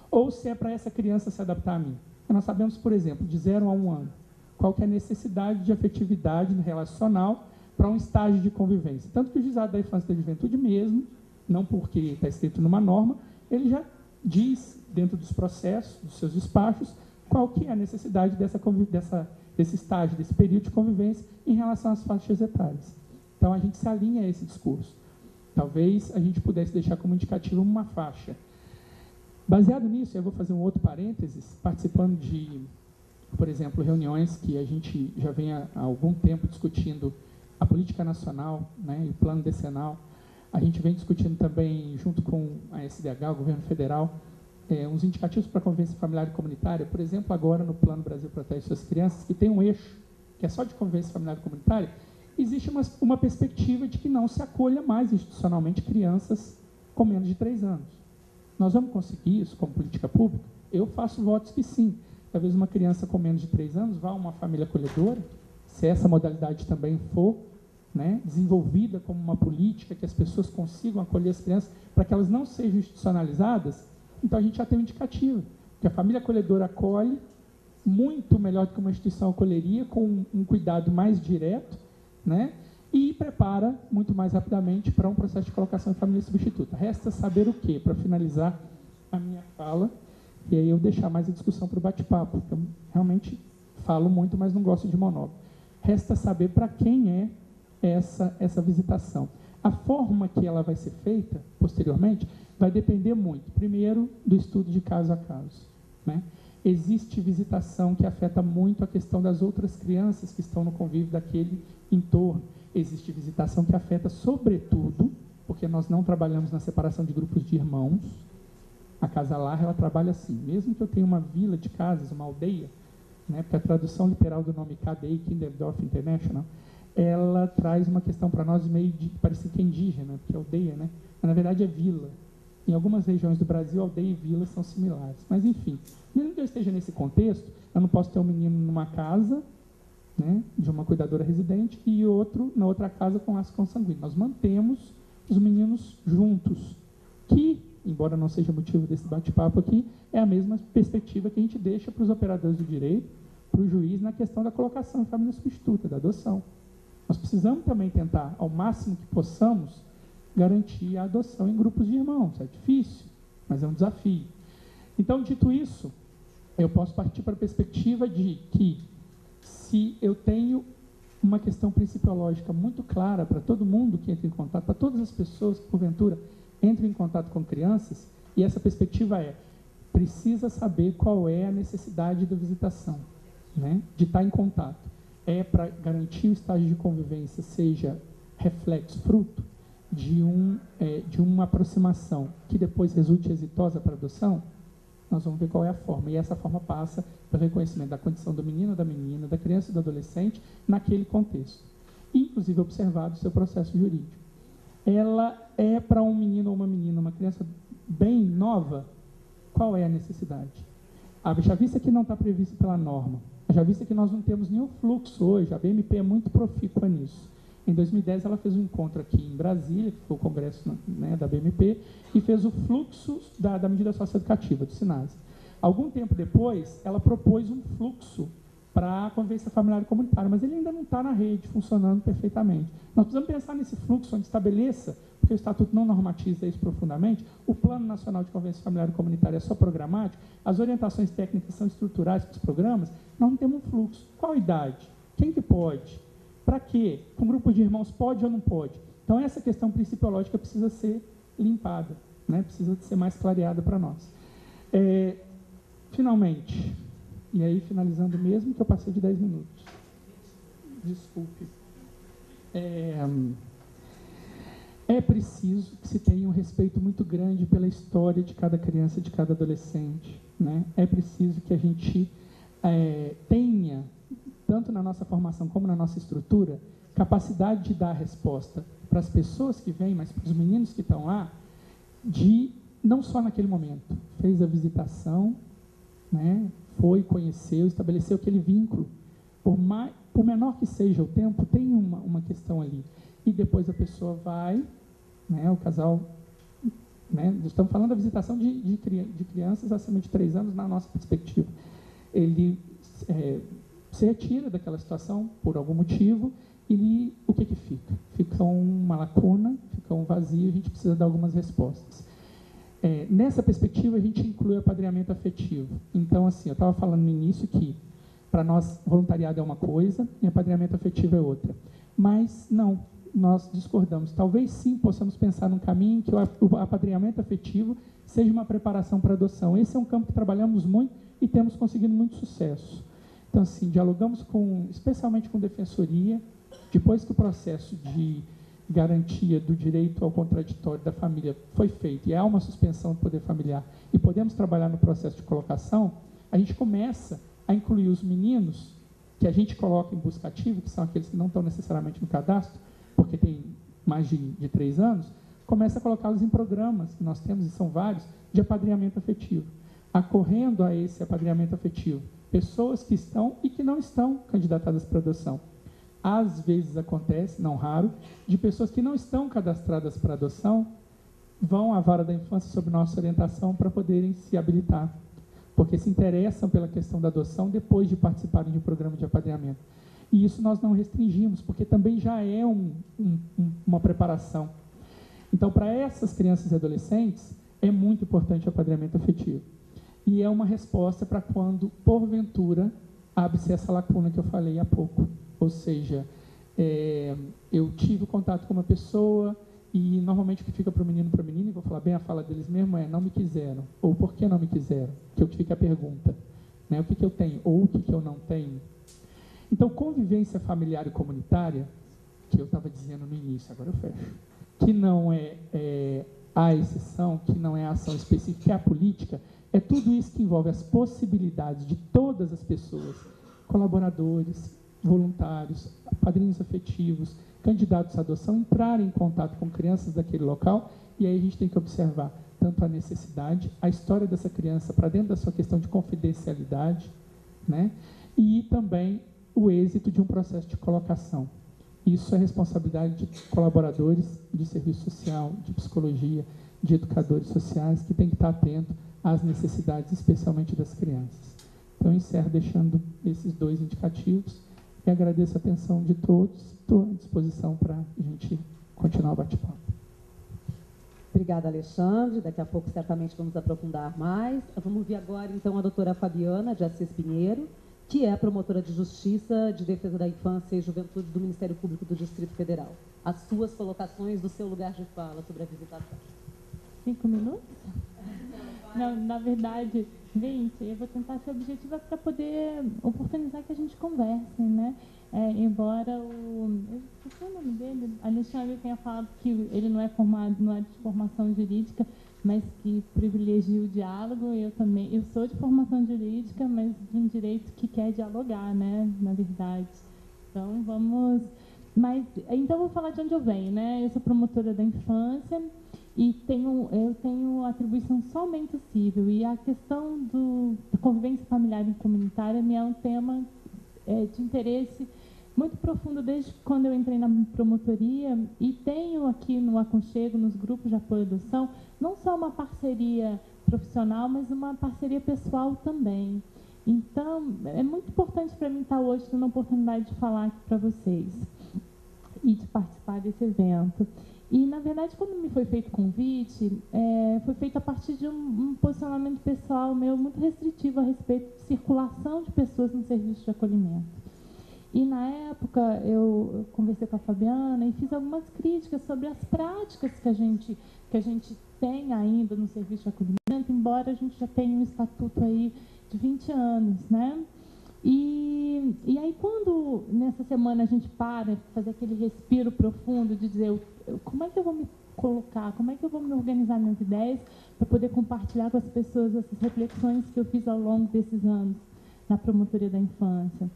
ou se é para essa criança se adaptar a mim. Nós sabemos, por exemplo, de 0 a 1 ano, qual que é a necessidade de afetividade relacional para um estágio de convivência. Tanto que o Juizado da Infância e da Juventude mesmo, não porque está escrito numa norma, ele já diz, dentro dos processos, dos seus despachos, qual que é a necessidade desse estágio, desse período de convivência em relação às faixas etárias. Então, a gente se alinha a esse discurso. Talvez a gente pudesse deixar como indicativo uma faixa. Baseado nisso, eu vou fazer um outro parênteses, participando de, por exemplo, reuniões que a gente já vem há algum tempo discutindo a política nacional, né, e o plano decenal. A gente vem discutindo também, junto com a SDH, o governo federal, uns indicativos para a convivência familiar e comunitária. Por exemplo, agora no Plano Brasil Protege Suas Crianças, que tem um eixo que é só de convivência familiar e comunitária, existe uma perspectiva de que não se acolha mais institucionalmente crianças com menos de 3 anos. Nós vamos conseguir isso como política pública? Eu faço votos que sim. Talvez uma criança com menos de 3 anos vá a uma família acolhedora, se essa modalidade também for, né, desenvolvida como uma política que as pessoas consigam acolher as crianças para que elas não sejam institucionalizadas, então a gente já tem um indicativo, que a família acolhedora acolhe muito melhor do que uma instituição acolheria, com um cuidado mais direto, né, e prepara muito mais rapidamente para um processo de colocação em família substituta. Resta saber o quê? Para finalizar a minha fala, e aí eu deixar mais a discussão para o bate-papo, porque eu realmente falo muito, mas não gosto de monólogo. Resta saber para quem é essa visitação. A forma que ela vai ser feita, posteriormente, vai depender muito, primeiro, do estudo de caso a caso, né? Existe visitação que afeta muito a questão das outras crianças que estão no convívio daquele entorno. Existe visitação que afeta, sobretudo, porque nós não trabalhamos na separação de grupos de irmãos. A Casa Lar, ela trabalha assim, mesmo que eu tenha uma vila de casas, uma aldeia, né, porque a tradução literal do nome KDI, Kinderdorf International, ela traz uma questão para nós meio de, parece que é indígena, porque é aldeia, né? Mas, na verdade, é vila. Em algumas regiões do Brasil, aldeia e vila são similares. Mas, enfim, mesmo que eu esteja nesse contexto, eu não posso ter um menino numa casa, né, de uma cuidadora residente, e outro na outra casa com laço consanguíneo. Nós mantemos os meninos juntos, que, embora não seja motivo desse bate-papo aqui, é a mesma perspectiva que a gente deixa para os operadores do direito, para o juiz, na questão da colocação em família substituta, da adoção. Nós precisamos também tentar, ao máximo que possamos, garantir a adoção em grupos de irmãos. É difícil, mas é um desafio. Então, dito isso, eu posso partir para a perspectiva de que, se eu tenho uma questão principiológica muito clara para todo mundo que entra em contato, para todas as pessoas que, porventura, entram em contato com crianças, e essa perspectiva é, precisa saber qual é a necessidade da visitação, né, de estar em contato. É para garantir o estágio de convivência seja reflexo, fruto de uma aproximação que depois resulte exitosa para a adoção, nós vamos ver qual é a forma. E essa forma passa pelo reconhecimento da condição do menino, da menina, da criança e do adolescente naquele contexto. Inclusive observado o seu processo jurídico. Ela é para um menino ou uma menina, uma criança bem nova, qual é a necessidade? Já vista que não está previsto pela norma, já vista que nós não temos nenhum fluxo hoje, a BMP é muito profícua nisso. Em 2010, ela fez um encontro aqui em Brasília, que foi o congresso, né, da BMP, e fez o fluxo da medida socioeducativa, do SINASE. Algum tempo depois, ela propôs um fluxo para a convivência familiar e comunitária, mas ele ainda não está na rede, funcionando perfeitamente. Nós precisamos pensar nesse fluxo onde estabeleça, porque o Estatuto não normatiza isso profundamente, o Plano Nacional de Convivência Familiar e Comunitária é só programático, as orientações técnicas são estruturais para os programas, nós não temos um fluxo. Qual idade? Quem que pode? Para quê? Com um grupo de irmãos pode ou não pode? Então, essa questão principiológica precisa ser limpada, né? Precisa ser mais clareada para nós. Finalmente, e aí finalizando mesmo, que eu passei de 10 minutos. Desculpe. É preciso que se tenha um respeito muito grande pela história de cada criança, de cada adolescente, né? É preciso que a gente tenha, tanto na nossa formação como na nossa estrutura, capacidade de dar resposta para as pessoas que vêm, mas para os meninos que estão lá, de, não só naquele momento, fez a visitação, né, foi, conheceu, estabeleceu aquele vínculo, por menor que seja o tempo, tem uma questão ali. E depois a pessoa vai, né, o casal né? Estamos falando da visitação de crianças acima de 3 anos na nossa perspectiva. Ele se retira daquela situação por algum motivo e o que fica? Fica uma lacuna, fica um vazio, a gente precisa dar algumas respostas. Nessa perspectiva, a gente inclui o apadrinhamento afetivo. Então, assim, eu estava falando no início que, para nós, voluntariado é uma coisa e apadrinhamento afetivo é outra. Mas, não, nós discordamos. Talvez, sim, possamos pensar num caminho em que o apadrinhamento afetivo seja uma preparação para a adoção. Esse é um campo que trabalhamos muito e temos conseguido muito sucesso. Então, assim, dialogamos especialmente com defensoria, depois que o processo de garantia do direito ao contraditório da família foi feito e há uma suspensão do poder familiar e podemos trabalhar no processo de colocação, a gente começa a incluir os meninos que a gente coloca em busca ativa, que são aqueles que não estão necessariamente no cadastro, porque tem mais de 3 anos, começa a colocá-los em programas que nós temos, e são vários, de apadrinhamento afetivo. Acorrendo a esse apadrinhamento afetivo, pessoas que estão e que não estão candidatadas para adoção. Às vezes acontece, não raro, de pessoas que não estão cadastradas para adoção, vão à vara da infância sob nossa orientação para poderem se habilitar, porque se interessam pela questão da adoção depois de participarem de um programa de apadrinhamento. E isso nós não restringimos, porque também já é uma preparação. Então, para essas crianças e adolescentes, é muito importante o apadrinhamento afetivo. E é uma resposta para quando, porventura, abre-se essa lacuna que eu falei há pouco. Ou seja, eu tive contato com uma pessoa e normalmente o que fica para o menino e para a menina, e vou falar bem a fala deles mesmo, não me quiseram. Ou por que não me quiseram? Que fica a pergunta. Né? O que eu tenho? Ou o que eu não tenho? Então, convivência familiar e comunitária, que eu estava dizendo no início, agora eu fecho, que não é a exceção, que não é a ação específica, que é a política, é tudo isso que envolve as possibilidades de todas as pessoas, colaboradores, voluntários, padrinhos afetivos, candidatos à adoção, entrarem em contato com crianças daquele local, e aí a gente tem que observar tanto a necessidade, a história dessa criança para dentro da sua questão de confidencialidade, né? E também o êxito de um processo de colocação. Isso é responsabilidade de colaboradores de serviço social, de psicologia, de educadores sociais, que tem que estar atento às necessidades, especialmente das crianças. Então, eu encerro deixando esses 2 indicativos e agradeço a atenção de todos. Estou à disposição para a gente continuar o bate-papo. Obrigada, Alexandre. Daqui a pouco, certamente, vamos aprofundar mais. Vamos ouvir agora, então, a doutora Fabiana de Assis Pinheiro, que é a promotora de Justiça de Defesa da Infância e Juventude do Ministério Público do Distrito Federal. As suas colocações do seu lugar de fala sobre a visitação. 5 minutos? Não, na verdade, gente, eu vou tentar ser objetiva para poder oportunizar que a gente converse, né? Embora eu esqueci o nome dele, Alexandre tenha falado que ele não é formado, não é de formação jurídica, mas que privilegia o diálogo. Eu também, eu sou de formação jurídica, mas de um direito que quer dialogar, né? Na verdade. Então, então, eu vou falar de onde eu venho, né? Eu sou promotora da infância e eu tenho atribuição somente civil. E a questão da convivência familiar e comunitária me é um tema de interesse muito profundo desde quando eu entrei na promotoria, e tenho aqui no Aconchego, nos grupos de apoio à adoção, não só uma parceria profissional, mas uma parceria pessoal também. Então, é muito importante para mim estar hoje tendo a oportunidade de falar aqui para vocês e de participar desse evento. E, na verdade, quando me foi feito o convite, foi feito a partir de um posicionamento pessoal meu muito restritivo a respeito de circulação de pessoas no serviço de acolhimento. E, na época, eu conversei com a Fabiana e fiz algumas críticas sobre as práticas que a gente tem ainda no serviço de acolhimento, embora a gente já tenha um estatuto aí de 20 anos, né? E aí, quando nessa semana a gente para, fazer aquele respiro profundo de dizer como é que eu vou me colocar, como é que eu vou me organizar minhas ideias para poder compartilhar com as pessoas essas reflexões que eu fiz ao longo desses anos na promotoria da infância.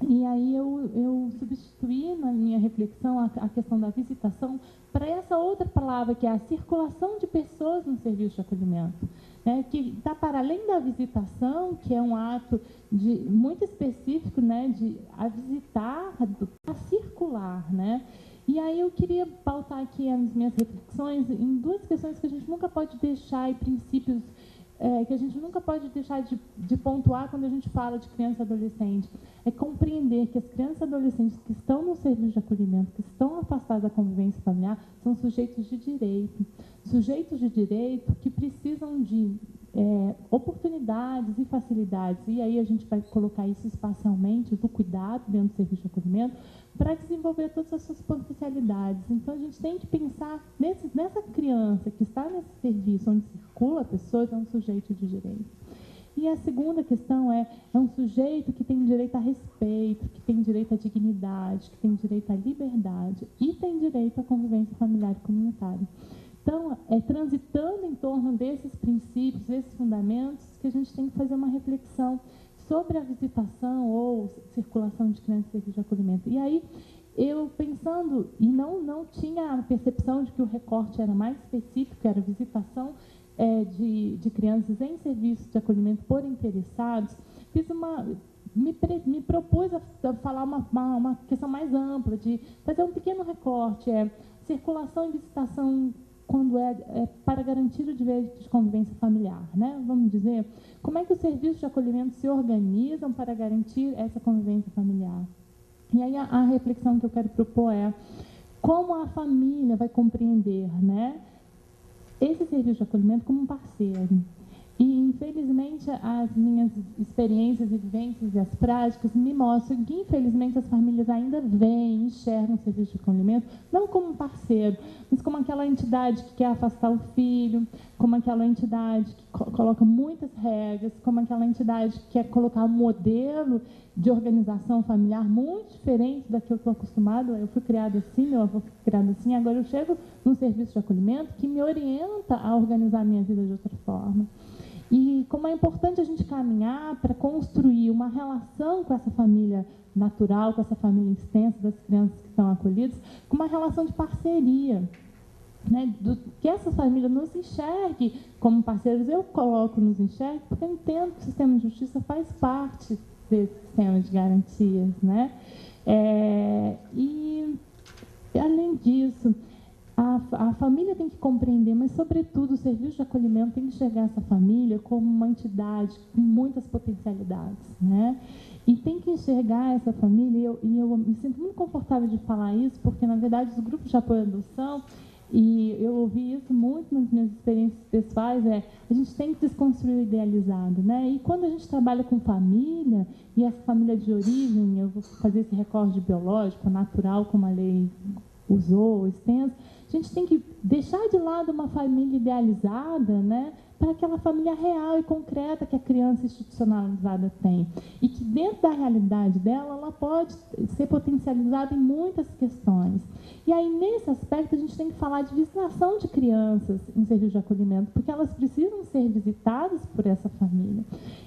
E aí eu substituí na minha reflexão a questão da visitação para essa outra palavra, que é a circulação de pessoas no serviço de acolhimento, né, que está para além da visitação, que é um ato muito específico, né, de a visitar, a circular, né? E aí eu queria pautar aqui as minhas reflexões em duas questões que a gente nunca pode deixar, e princípios que a gente nunca pode deixar de pontuar quando a gente fala de criança e adolescente. É compreender que as crianças e adolescentes que estão no serviço de acolhimento, que estão afastados da convivência familiar, são sujeitos de direito. Sujeitos de direito que precisam de oportunidades e facilidades, e aí a gente vai colocar isso espacialmente, do cuidado dentro do serviço de acolhimento, para desenvolver todas as suas potencialidades. Então, a gente tem que pensar nessa criança que está nesse serviço, onde circula a pessoa, é um sujeito de direito. E a segunda questão é um sujeito que tem direito a respeito, que tem direito à dignidade, que tem direito à liberdade e tem direito à convivência familiar e comunitária. Então, transitando em torno desses princípios, desses fundamentos, que a gente tem que fazer uma reflexão sobre a visitação ou circulação de crianças em serviço de acolhimento. E aí, eu pensando, e não tinha a percepção de que o recorte era mais específico, era a visitação de crianças em serviços de acolhimento por interessados, me propus a falar uma questão mais ampla, de fazer um pequeno recorte, circulação e visitação quando para garantir o direito de convivência familiar, né? Vamos dizer, como é que os serviços de acolhimento se organizam para garantir essa convivência familiar? E aí a reflexão que eu quero propor é como a família vai compreender, né, esse serviço de acolhimento como um parceiro. E, infelizmente, as minhas experiências e vivências e as práticas me mostram que, infelizmente, as famílias ainda veem, enxergam o serviço de acolhimento não como um parceiro, mas como aquela entidade que quer afastar o filho, como aquela entidade que coloca muitas regras, como aquela entidade que quer colocar um modelo de organização familiar muito diferente da que eu estou acostumada. Eu fui criada assim, meu avô foi criado assim, agora eu chego num serviço de acolhimento que me orienta a organizar a minha vida de outra forma. E como é importante a gente caminhar para construir uma relação com essa família natural, com essa família extensa das crianças que estão acolhidas, com uma relação de parceria, né? Que essa família nos enxergue como parceiros. Eu coloco nos enxergue porque eu entendo que o sistema de justiça faz parte desse sistema de garantias, né? E, além disso, a família tem que compreender, mas, sobretudo, o serviço de acolhimento tem que enxergar essa família como uma entidade com muitas potencialidades, né? E tem que enxergar essa família, e eu me sinto muito confortável de falar isso, porque, na verdade, os grupos de apoio à adoção, e eu ouvi isso muito nas minhas experiências pessoais, a gente tem que desconstruir o idealizado, né? E quando a gente trabalha com família, e essa família de origem, eu vou fazer esse recorte biológico, natural, como a lei usou, extenso, a gente tem que deixar de lado uma família idealizada, né, para aquela família real e concreta que a criança institucionalizada tem. E que, dentro da realidade dela, ela pode ser potencializada em muitas questões. E aí, nesse aspecto, a gente tem que falar de visitação de crianças em serviço de acolhimento, porque elas precisam ser visitadas por essa família.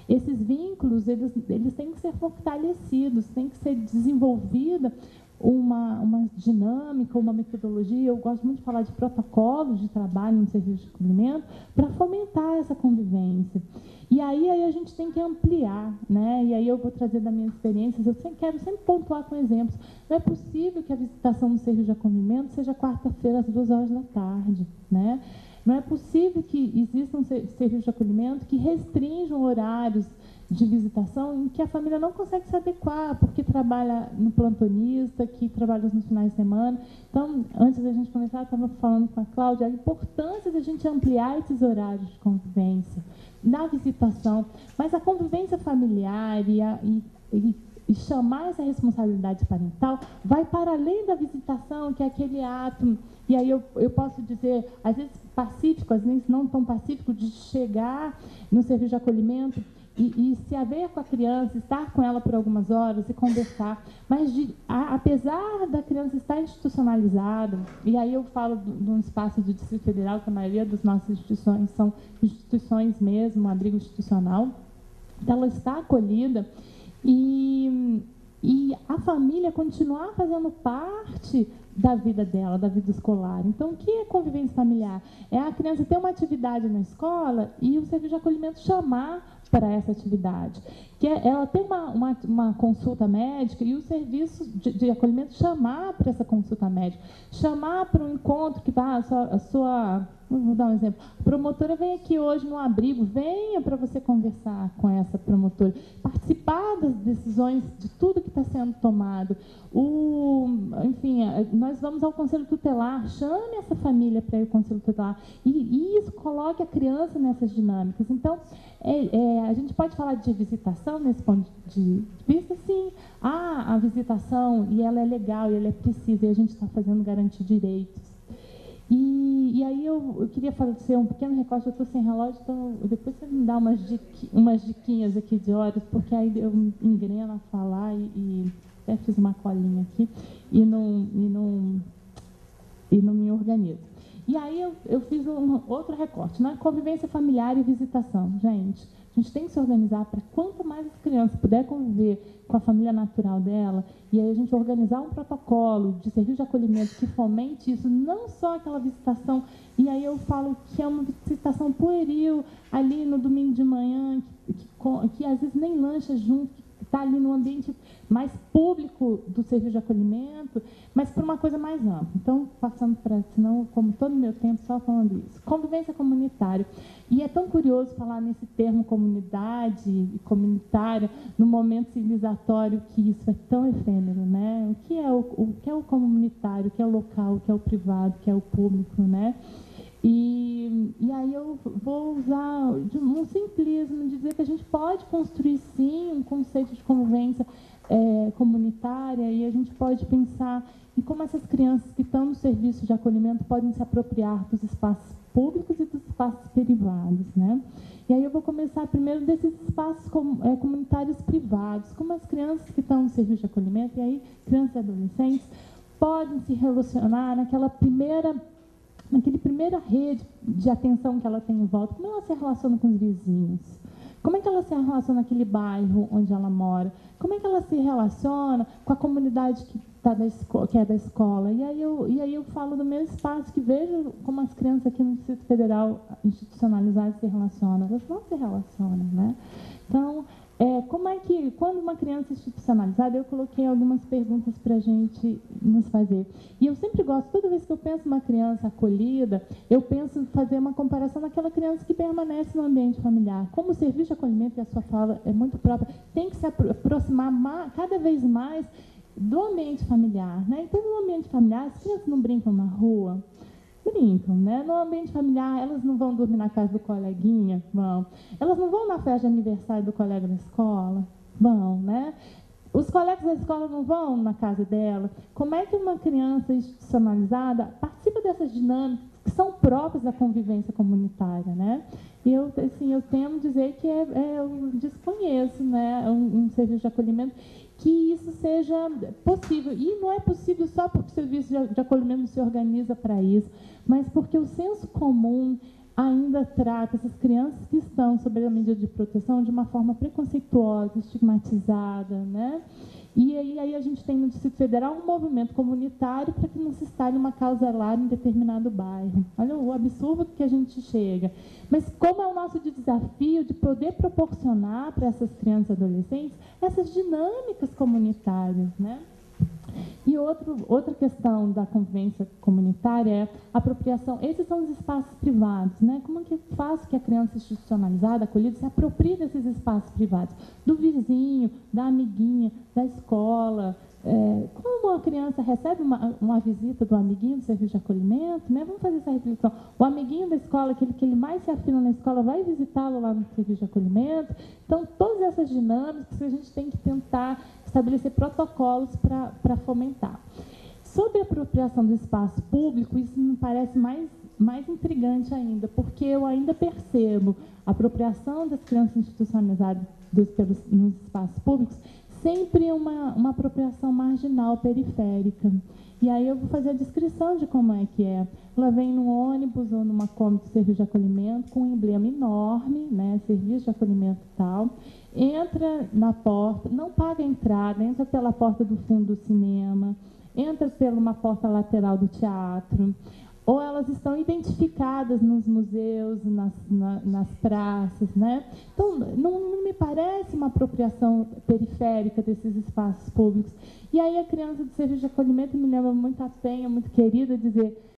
Esses vínculos, eles têm que ser fortalecidos, tem que ser desenvolvida uma dinâmica, uma metodologia. Eu gosto muito de falar de protocolos de trabalho no serviço de acolhimento para fomentar essa convivência. E aí a gente tem que ampliar, né? E aí eu vou trazer das minhas experiências, quero sempre pontuar com exemplos. Não é possível que a visitação no serviço de acolhimento seja quarta-feira às 14h, né? Não é possível que existam serviços de acolhimento que restringam horários de visitação em que a família não consegue se adequar, porque trabalha no plantonista, que trabalha nos finais de semana. Então, antes da gente começar, eu estava falando com a Cláudia a importância da gente ampliar esses horários de convivência na visitação, mas a convivência familiar e chamar essa responsabilidade parental vai para além da visitação, que é aquele ato, e aí eu posso dizer, às vezes pacífico, às vezes não tão pacífico, de chegar no serviço de acolhimento e se haver com a criança, estar com ela por algumas horas e conversar, mas apesar da criança estar institucionalizada, e aí eu falo de um espaço do Distrito Federal, que a maioria das nossas instituições são instituições mesmo, um abrigo institucional, ela está acolhida, e a família continuar fazendo parte da vida dela, da vida escolar. Então, o que é convivência familiar? É a criança ter uma atividade na escola e o serviço de acolhimento chamar para essa atividade, que ela tem uma consulta médica e o serviço de acolhimento chamar para essa consulta médica, chamar para um encontro que vá vou dar um exemplo, a promotora vem aqui hoje no abrigo, venha para você conversar com essa promotora, participar das decisões de tudo que está sendo tomado. Enfim, nós vamos ao conselho tutelar, chame essa família para ir ao conselho tutelar, e isso coloque a criança nessas dinâmicas. Então, a gente pode falar de visitação nesse ponto de vista, sim. A visitação, e ela é legal, e ela é precisa, e a gente está fazendo garantir direitos. E aí eu queria fazer um pequeno recorte, eu estou sem relógio, então depois você me dá umas diquinhas aqui de horas, porque aí eu engreno a falar e até fiz uma colinha aqui e não me organizo. E aí eu fiz outro recorte, né? Convivência familiar e visitação. Gente, a gente tem que se organizar para quanto mais as crianças puder conviver com a família natural dela, e aí a gente organizar um protocolo de serviço de acolhimento que fomente isso, não só aquela visitação, e aí eu falo que é uma visitação pueril, ali no domingo de manhã, que às vezes nem lancha junto, que está ali no ambiente mais público do serviço de acolhimento, mas por uma coisa mais ampla. Então, passando para, senão, como todo o meu tempo, só falando isso. Convivência comunitária. E é tão curioso falar nesse termo comunidade e comunitária, no momento civilizatório, que isso é tão efêmero, né? O que é o comunitário, o que é o local, o que é o privado, o que é o público, né? E aí eu vou usar um simplismo, dizer que a gente pode construir, sim, um conceito de convivência comunitária, e a gente pode pensar em como essas crianças que estão no serviço de acolhimento podem se apropriar dos espaços públicos e dos espaços privados, né? E aí eu vou começar primeiro desses espaços comunitários privados, como as crianças que estão no serviço de acolhimento, e aí crianças e adolescentes podem se relacionar naquela primeira rede de atenção que ela tem em volta. Como ela se relaciona com os vizinhos? Como é que ela se relaciona naquele bairro onde ela mora? Como é que ela se relaciona com a comunidade que é da escola? E aí eu falo do meu espaço, que vejo como as crianças aqui no Distrito Federal institucionalizadas se relacionam. Elas não se relacionam, né? Então, como é que, quando uma criança é institucionalizada, eu coloquei algumas perguntas para a gente nos fazer. E eu sempre gosto, toda vez que eu penso uma criança acolhida, eu penso em fazer uma comparação daquela criança que permanece no ambiente familiar. Como o serviço de acolhimento, e a sua fala é muito própria, tem que se aproximar cada vez mais do ambiente familiar, né? Então, no ambiente familiar, as crianças não brincam na rua, brincam, né? No ambiente familiar, elas não vão dormir na casa do coleguinha? Vão. Elas não vão na festa de aniversário do colega da escola? Vão, né? Os colegas da escola não vão na casa dela? Como é que uma criança institucionalizada participa dessas dinâmicas que são próprias da convivência comunitária, né? E eu temo dizer que eu desconheço, né, um serviço de acolhimento que isso seja possível. E não é possível só porque o serviço de acolhimento se organiza para isso, mas porque o senso comum ainda trata essas crianças que estão sob a medida de proteção de uma forma preconceituosa, estigmatizada, né? E aí a gente tem no Distrito Federal um movimento comunitário para que não se instale uma cautelar em determinado bairro. Olha o absurdo que a gente chega. Mas como é o nosso desafio de poder proporcionar para essas crianças e adolescentes essas dinâmicas comunitárias, né? E outra questão da convivência comunitária é a apropriação. Esses são os espaços privados, né? Como é que faz que a criança institucionalizada, acolhida, se aproprie desses espaços privados? Do vizinho, da amiguinha, da escola. Como a criança recebe uma visita do amiguinho do serviço de acolhimento, né? Vamos fazer essa reflexão. O amiguinho da escola, aquele que ele mais se afina na escola, vai visitá-lo lá no serviço de acolhimento. Então, todas essas dinâmicas a gente tem que tentar estabelecer protocolos para fomentar. Sobre a apropriação do espaço público, isso me parece mais intrigante ainda, porque eu ainda percebo a apropriação das crianças institucionalizadas nos espaços públicos sempre uma apropriação marginal, periférica. E aí eu vou fazer a descrição de como é que é. Ela vem num ônibus ou numa Kombi de serviço de acolhimento com um emblema enorme, né, serviço de acolhimento e tal, entra na porta, não paga a entrada, entra pela porta do fundo do cinema, entra por uma porta lateral do teatro, ou elas estão identificadas nos museus, nas praças, né? Então, não me parece uma apropriação periférica desses espaços públicos. E aí a criança do serviço de acolhimento me lembra muito a Penha, muito querida, dizer: